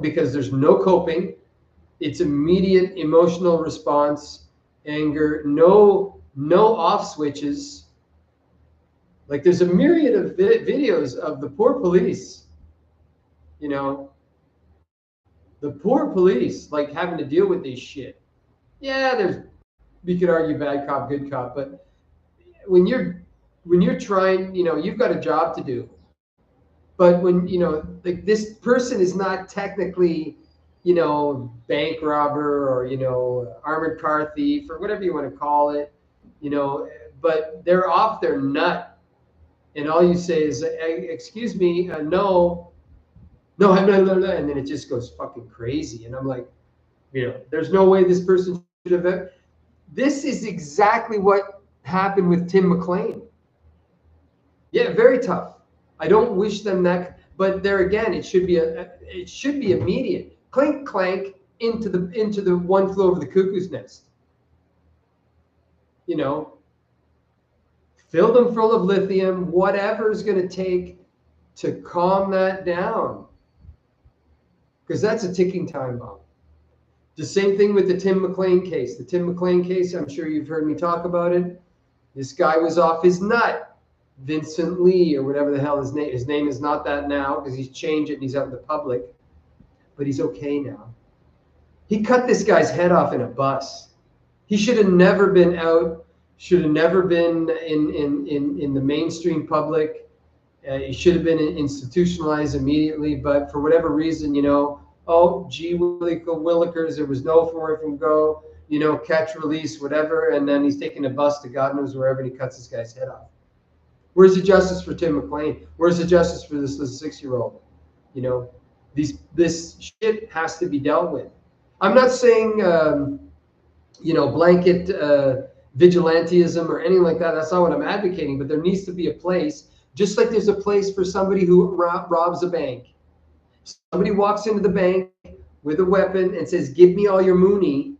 because there's no coping, it's immediate emotional response, anger, no off switches. Like, there's a myriad of videos of the poor police, the poor police, like, having to deal with this shit. Yeah, we could argue bad cop, good cop, but when you're trying, you've got a job to do. But when, like, this person is not technically, bank robber or, armored car thief or whatever you want to call it, but they're off their nut. And all you say is, excuse me, no, and then it just goes fucking crazy. And I'm like, there's no way this person should have. This is exactly what happened with Tim McLean. Yeah, very tough. I don't wish them that, but there again, it should be immediate. Clink clank into the One Flew Over the Cuckoo's Nest. Fill them full of lithium, whatever is going to take to calm that down. because that's a ticking time bomb. The same thing with the Tim McLean case. The Tim McLean case, I'm sure you've heard me talk about it. This guy was off his nut. Vincent Lee, or whatever the hell his name. His name is not that now because he's changed it and he's out in the public. But he's okay now. He cut this guy's head off in a bus. He should have never been out. Should have never been in the mainstream public. He should have been institutionalized immediately. But for whatever reason, you know, oh, gee willikers, there was nowhere for him to go. You know, catch, release, whatever. And then he's taking a bus to God knows wherever, and he cuts this guy's head off. Where's the justice for Tim McLean? Where's the justice for this 6-year-old? You know, this shit has to be dealt with. I'm not saying, you know, blanket vigilantism or anything like that. That's not what I'm advocating. But there needs to be a place, just like there's a place for somebody who robs a bank. Somebody walks into the bank with a weapon and says, "Give me all your money."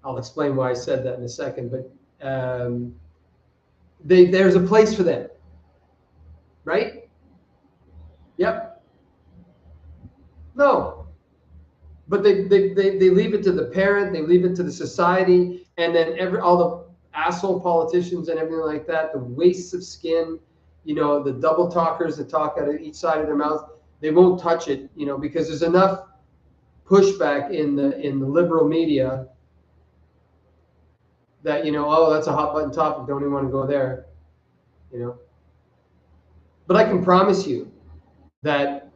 I'll explain why I said that in a second. But there's a place for them, right? Yep. No. But they leave it to the parent, they leave it to the society, and then all the asshole politicians and everything like that, the wastes of skin, you know, the double talkers that talk out of each side of their mouth, they won't touch it, you know, because there's enough pushback in the liberal media that, you know, oh, that's a hot button topic, don't even want to go there, you know. But I can promise you that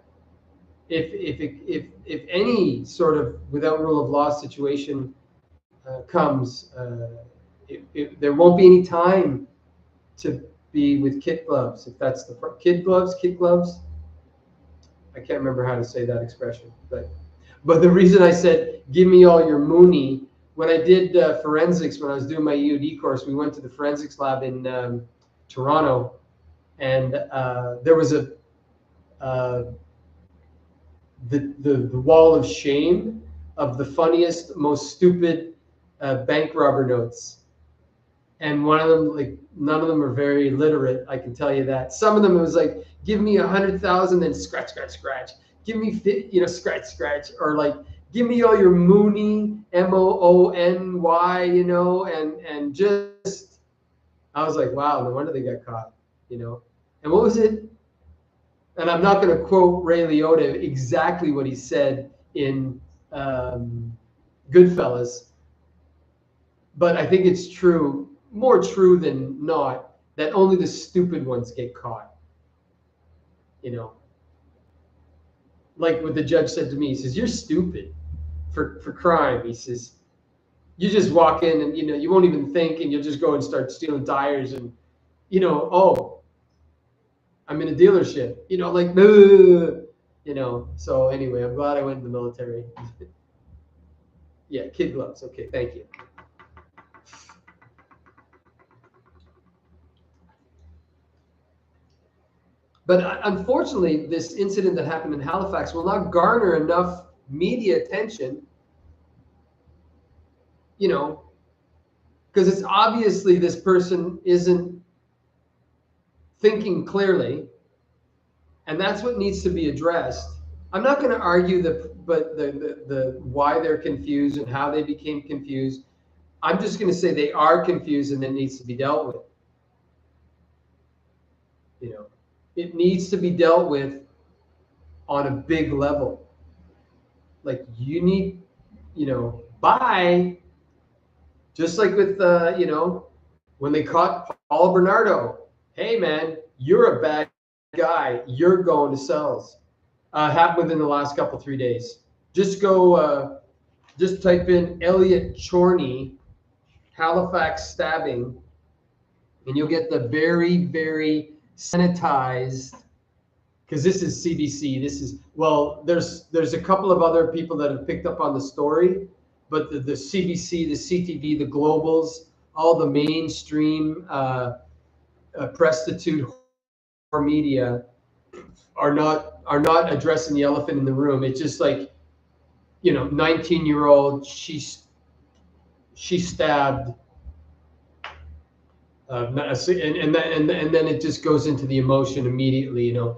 if any sort of without rule of law situation comes, there won't be any time to be with kid gloves. If that's the kid gloves. I can't remember how to say that expression, but the reason I said give me all your moonie, when I did forensics, when I was doing my EOD course, we went to the forensics lab in Toronto, and there was the wall of shame of the funniest, most stupid bank robber notes. And one of them, like, none of them are very literate, I can tell you that. Some of them, it was like, give me 100,000 and scratch. Give me, you know, scratch. Or like, give me all your moony, MOONY, you know, and just, I was like, wow, no wonder they got caught, you know. And what was it? And I'm not going to quote Ray Liotta exactly what he said in Goodfellas, but I think it's true, more true than not, that only the stupid ones get caught. You know, like what the judge said to me, he says, "You're stupid for crime." He says, "You just walk in and, you know, you won't even think, and you'll just go and start stealing tires, and, you know, oh, I'm in a dealership, you know, like, you know." So anyway, I'm glad I went in the military. Yeah, kid gloves. Okay, thank you. But unfortunately, this incident that happened in Halifax will not garner enough media attention, you know, because it's obviously this person isn't thinking clearly, and that's what needs to be addressed. I'm not going to argue the why they're confused and how they became confused. I'm just going to say they are confused and it needs to be dealt with. You know, it needs to be dealt with on a big level. Like, you need, you know, just like with, you know, when they caught Paul Bernardo. Hey, man, you're a bad guy. You're going to cells. Happened within the last 3 days. Just go, just type in Elliot Chorney, Halifax stabbing, and you'll get the very, very sanitized, because this is CBC. This is, well, there's a couple of other people that have picked up on the story, but the CBC, the CTV, the Globals, all the mainstream prostitute media are not addressing the elephant in the room. It's just like, you know, 19-year-old, she stabbed, and then it just goes into the emotion immediately, you know.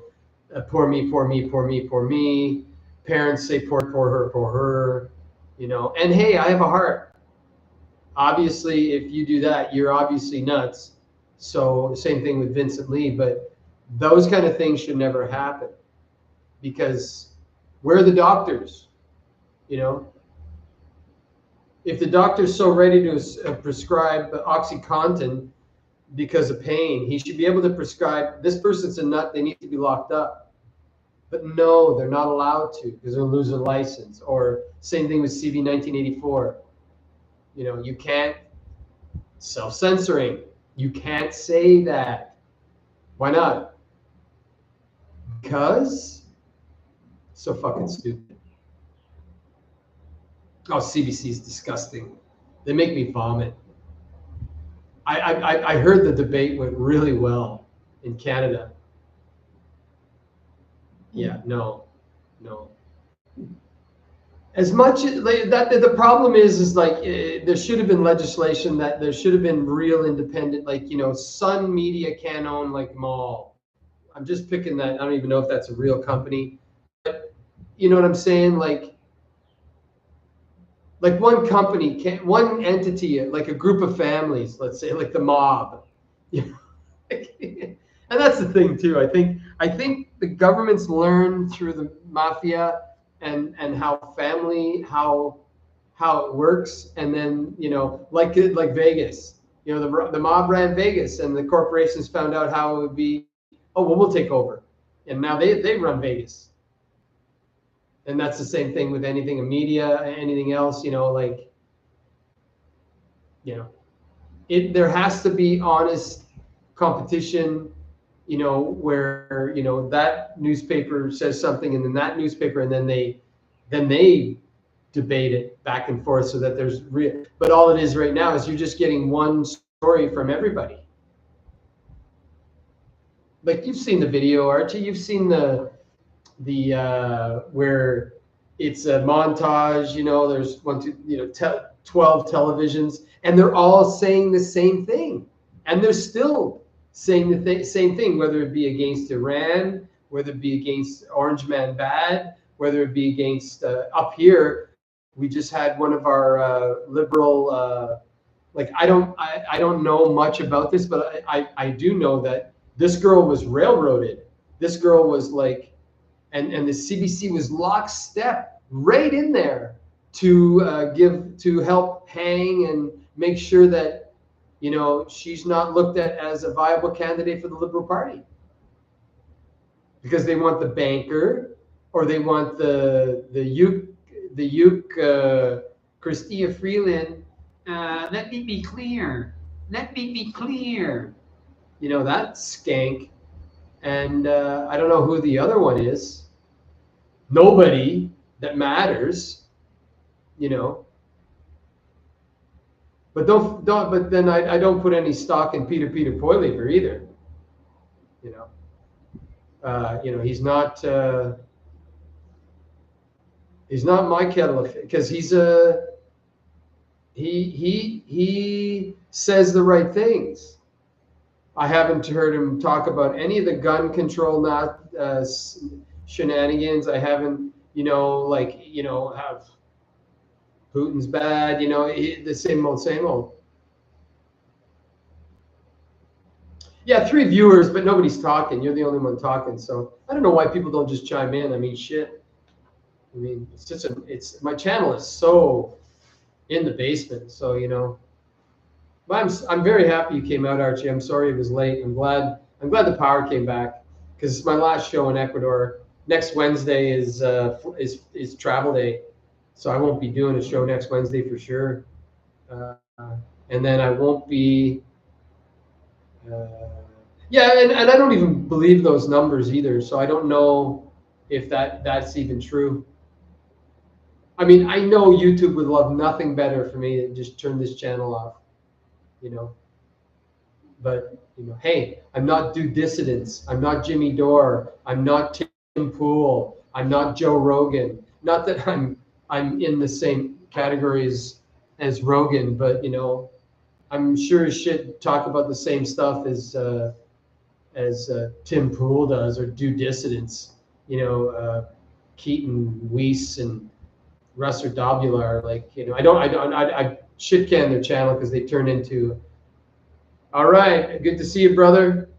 poor me, poor me, poor me, poor me. Parents say poor, poor her, you know. And hey, I have a heart. Obviously, if you do that, you're obviously nuts. So same thing with Vincent Lee, but those kind of things should never happen because we're the doctors, you know. If the doctor's so ready to prescribe OxyContin because of pain, he should be able to prescribe, this person's a nut, they need to be locked up. But no, they're not allowed to because they'll lose their license. Or same thing with CV 1984. You know, you can't, self-censoring. You can't say that. Why not? Because so fucking stupid. Oh, CBC is disgusting. They make me vomit. I heard the debate went really well in Canada. Yeah, no. As much like, that, the problem is like there should have been legislation that there should have been real independent, like, you know, Sun Media can't own like Mall. I'm just picking that. I don't even know if that's a real company, but you know what I'm saying? Like one company can, one entity, like a group of families, let's say, like the mob. You know? And that's the thing too. I think the governments learn through the mafia and how family how it works, and then, you know, like Vegas. You know, the mob ran Vegas, and the corporations found out how it would be. Oh well, we'll take over, and now they run Vegas. And that's the same thing with anything in media, anything else. You know, like, you know, there has to be honest competition, you know, where, you know, that newspaper says something and then that newspaper, and then they debate it back and forth so that there's real. But all it is right now is you're just getting one story from everybody. Like, you've seen the video, Archie. You've seen the where it's a montage, you know, there's 12 televisions, and they're all saying the same thing, and they're still saying the same thing, whether it be against Iran, whether it be against Orange Man Bad, whether it be against up here. We just had one of our liberal, like, I don't know much about this, but I do know that this girl was railroaded. This girl was like, and the CBC was lockstep right in there to help hang and make sure that, you know, she's not looked at as a viable candidate for the Liberal Party, because they want the banker, or they want the uke Chrystia Freeland. Let me be clear. Let me be clear. You know, that skank. And I don't know who the other one is. Nobody that matters, you know. But but then I don't put any stock in Peter Poilievre either. You know, he's not my kettle of fish, because he says the right things. I haven't heard him talk about any of the gun control shenanigans. I haven't, you know, like, you know, have Putin's bad, you know, the same old. Yeah, 3 viewers, but nobody's talking. You're the only one talking. So I don't know why people don't just chime in. I mean, shit. I mean, it's my channel is so in the basement. So, you know, but I'm very happy you came out, Archie. I'm sorry it was late. I'm glad the power came back, because it's my last show in Ecuador. Next Wednesday is travel day, so I won't be doing a show next Wednesday for sure. And then I won't be. Yeah, and I don't even believe those numbers either, so I don't know if that's even true. I mean, I know YouTube would love nothing better for me than just turn this channel off, you know. But, you know, hey, I'm not Due Dissidents. I'm not Jimmy Dore. I'm not Tim Pool. I'm not Joe Rogan. Not that I'm in the same categories as Rogan, but, you know, I'm sure as shit talk about the same stuff as as Tim Pool does, or Do Dissidents. You know, Keaton Weiss and Russer Dobular. Like, you know, I shit can their channel because they turn into. All right, good to see you, brother.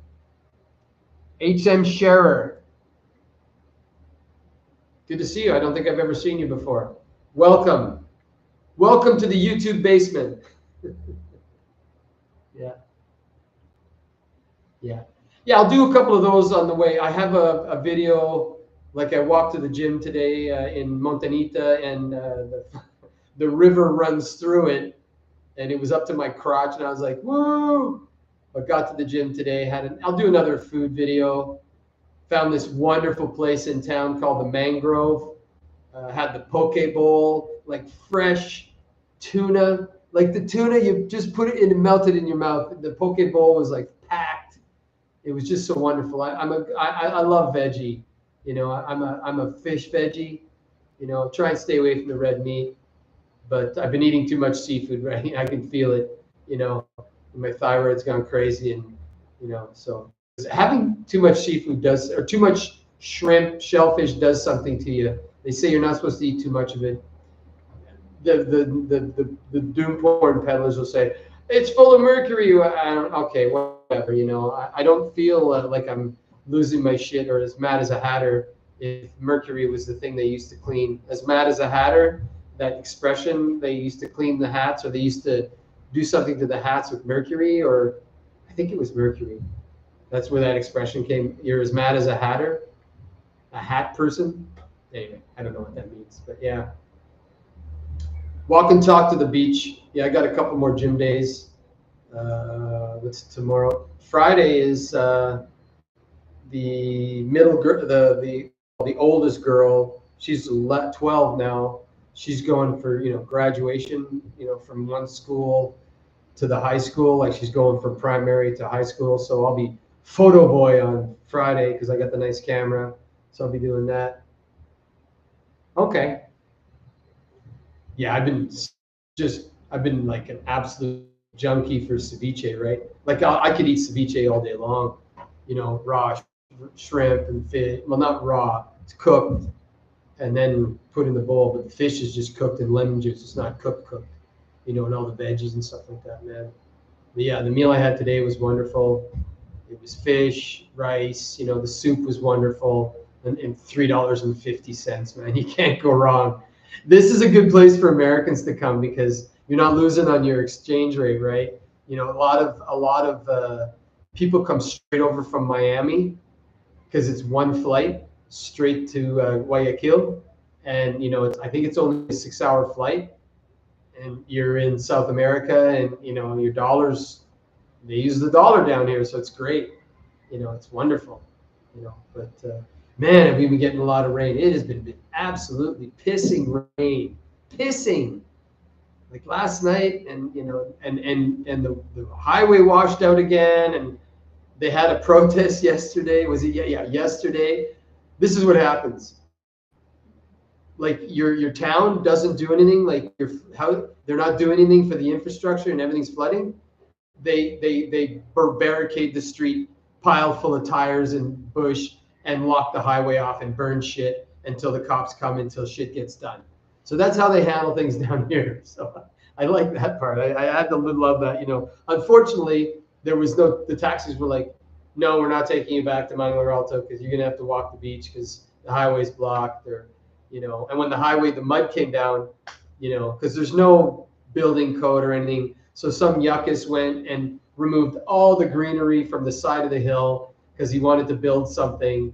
HM Scherer. Good to see you. I don't think I've ever seen you before. Welcome. Welcome to the YouTube basement. Yeah. Yeah. Yeah, I'll do a couple of those on the way. I have a video, like I walked to the gym today in Montanita, and the river runs through it, and it was up to my crotch, and I was like, woo! But got to the gym today. I'll do another food video. Found this wonderful place in town called the Mangrove. Had the poke bowl, like fresh tuna. Like the tuna, you just put it in and melt it in your mouth. The poke bowl was like packed. It was just so wonderful. I love veggie. You know, I'm a fish veggie. You know, try and stay away from the red meat. But I've been eating too much seafood, right? I can feel it. You know, my thyroid's gone crazy, and you know, so having too much seafood does, or too much shrimp, shellfish does something to you. They say you're not supposed to eat too much of it. The doom porn peddlers will say it's full of mercury. Okay, whatever. You know, I don't feel like I'm losing my shit or as mad as a hatter if mercury was the thing they used to clean. As mad as a hatter, that expression, they used to clean the hats, or they used to do something to the hats with mercury, or I think it was mercury. That's where that expression came. You're as mad as a hatter, a hat person. Anyway, I don't know what that means, but yeah. Walk and talk to the beach. Yeah, I got a couple more gym days. What's tomorrow? Friday is the middle girl, the oldest girl. She's 12 now. She's going for, you know, graduation, you know, from one school to the high school. Like, she's going from primary to high school. So I'll be photo boy on Friday because I got the nice camera. So I'll be doing that. Okay. Yeah, I've been like an absolute junkie for ceviche, right? Like, I could eat ceviche all day long, you know, raw shrimp and fish. Well, not raw, it's cooked and then put in the bowl. But the fish is just cooked in lemon juice. It's not cooked, you know, and all the veggies and stuff like that, man. But yeah, the meal I had today was wonderful. It was fish, rice, you know, the soup was wonderful, and $3.50, man. You can't go wrong. This is a good place for Americans to come because you're not losing on your exchange rate, right? You know, a lot of people come straight over from Miami because it's one flight straight to Guayaquil, and you know, I think it's only a 6-hour flight, and you're in South America, and you know, your dollars, they use the dollar down here, so it's great. You know, it's wonderful. You know, but man, have we been getting a lot of rain? It has been absolutely pissing rain, pissing. Like last night, and you know, and the highway washed out again, and they had a protest yesterday. Was it? Yeah, yesterday. This is what happens. Like your town doesn't do anything. Like how they're not doing anything for the infrastructure, and everything's flooding. They barricade the street, pile full of tires and bush, and lock the highway off and burn shit until the cops come, until shit gets done. So that's how they handle things down here. So I like that part. I had to love that. You know, unfortunately, the taxis were like, no, we're not taking you back to Manglor Alto because you're gonna have to walk the beach because the highway's blocked, or you know. And when the mud came down, you know, because there's no building code or anything. So some yuckus went and removed all the greenery from the side of the hill because he wanted to build something.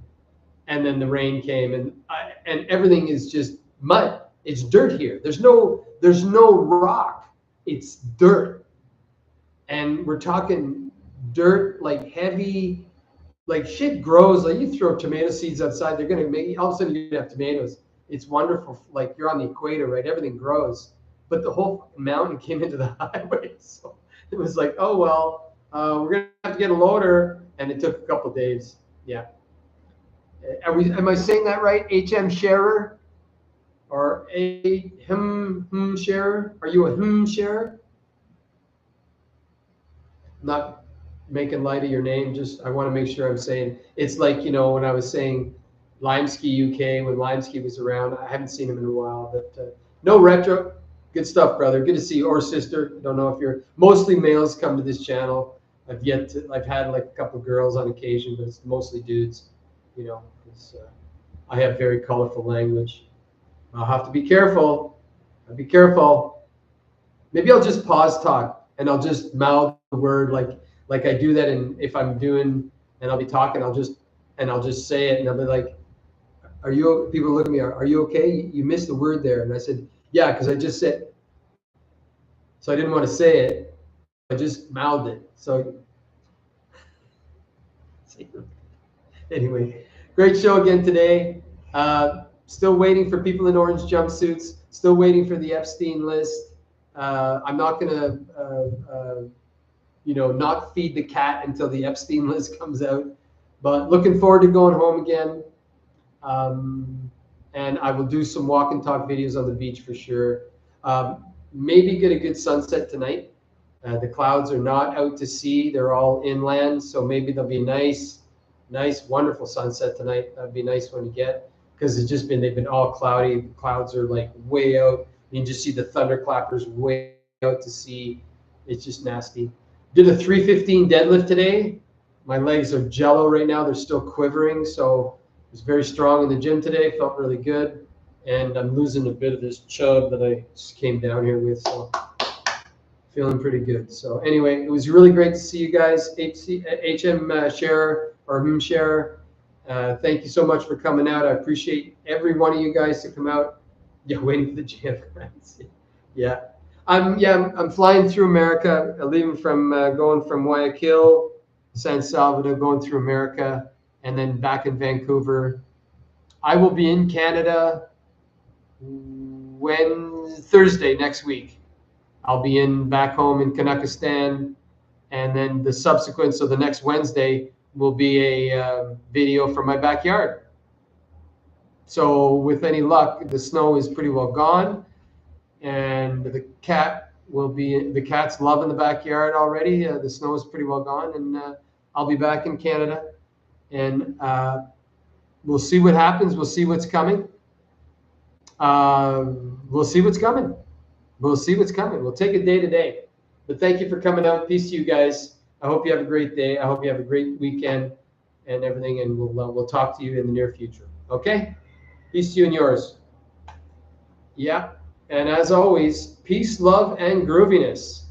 And then the rain came, and everything is just mud. It's dirt here. There's no rock. It's dirt. And we're talking dirt, like heavy, like shit grows. Like you throw tomato seeds outside, they're gonna make, all of a sudden you're gonna have tomatoes. It's wonderful. Like you're on the equator, right? Everything grows. But the whole mountain came into the highway. So it was like, oh well, we're gonna have to get a loader, and it took a couple of days. Yeah. Am I saying that right? HM Sharer, or a sharer? Are you a sharer? Not. making light of your name. Just I want to make sure I'm saying it's like, you know, when I was saying Limesky UK, when Limesky was around. I haven't seen him in a while, but no retro. Good stuff, brother. Good to see you, or sister. Don't know if you're mostly males come to this channel. I've had like a couple of girls on occasion, but it's mostly dudes. You know, 'cause, I have very colorful language. I'll have to be careful. I'll be careful. Maybe I'll just pause talk and I'll just mouth the word like I do that. And if I'm doing and I'll be talking, I'll just say it and I'll be like, "Are you?" People look at me. Are you okay? You missed the word there, and I said, "Yeah," because I just said. So I didn't want to say it. I just mouthed it. So anyway, great show again today. Still waiting for people in orange jumpsuits. Still waiting for the Epstein list. I'm not gonna, not feed the cat until the Epstein list comes out. But looking forward to going home again. And I will do some walk and talk videos on the beach for sure. Maybe get a good sunset tonight. The clouds are not out to sea; they're all inland, so maybe there'll be nice, wonderful sunset tonight. That'd be a nice one to get because they've been all cloudy. The clouds are like way out. You can just see the thunderclappers way out to sea. It's just nasty. Did a 315 deadlift today. My legs are jello right now. They're still quivering, so it was very strong in the gym today. Felt really good, and I'm losing a bit of this chub that I just came down here with. So feeling pretty good. So anyway, it was really great to see you guys. HM Share or Share. Thank you so much for coming out. I appreciate every one of you guys to come out. Yeah, waiting for the gym. Yeah. I'm flying through America, leaving from going from Guayaquil, San Salvador, going through America, and then back in Vancouver. I will be in Canada Thursday next week. I'll be back home in Kanakistan, and then the next Wednesday will be a video from my backyard. So with any luck, the snow is pretty well gone, and the cat's loving the backyard already. The snow is pretty well gone, and I'll be back in Canada, and we'll see what happens. We'll see what's coming. We'll see what's coming. We'll see what's coming. We'll take it day to day. But thank you for coming out. Peace to you guys. I hope you have a great day. I hope you have a great weekend and everything. And we'll talk to you in the near future. Okay? Peace to you and yours. Yeah. And as always, peace, love, and grooviness.